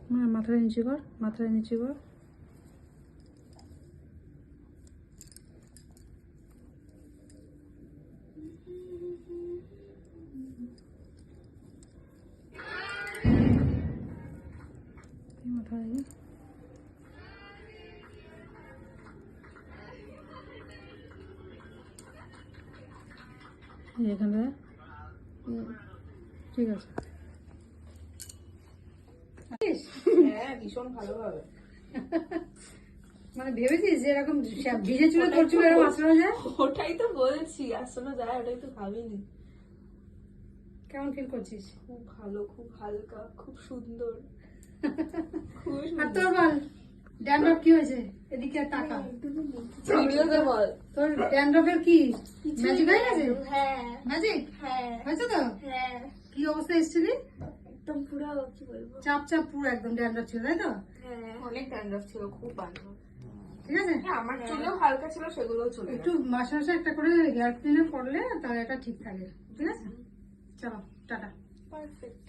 মাথাটা নিচে কর, মাথাটা নিচে কর। মাথা দেখি এখানে, ঠিক আছে। হ্যাঁ ভীষণ ভালোভাবে। মানে ভেবেছিস যে এরকম ভিজে চুলে তোর চুলে এরকম আঁচড়ানো যায়? ওটাই তো বলছি, আসানো যায়, ওটাই তো ভাবিনি। কেমন ফিল করছিস? খুব ভালো, খুব হালকা, খুব সুন্দর, খুবই আর সুন্দর। তোর বল ড্যান্ড্রফ কি হয়েছে? এদিকে টাকা ভিডিওতে বল। তোর ড্যান্ড্রফের কি ম্যাজিক হয়ে গেছে? হ্যাঁ ম্যাজিক হ্যাঁ হয়েছে তো? হ্যাঁ, কি অবস্থা এসেছিলি? একদম পুরো কি বলবো, চাপ চাপ পুরো একদম ড্যান্ড্রফ ছিল, তাই তো? হ্যাঁ অনেক ড্যান্ড্রফ ছিল, খুব বাজে। ঠিক আছে, আমার চুলেও হালকা ছিল, সেগুলোও চলে একটু মাসে মাসে একটা করে হেয়ার ক্লিনে করলে তাহলে এটা ঠিক থাকে। ঠিক আছে, চলো টাটা। পারফেক্ট।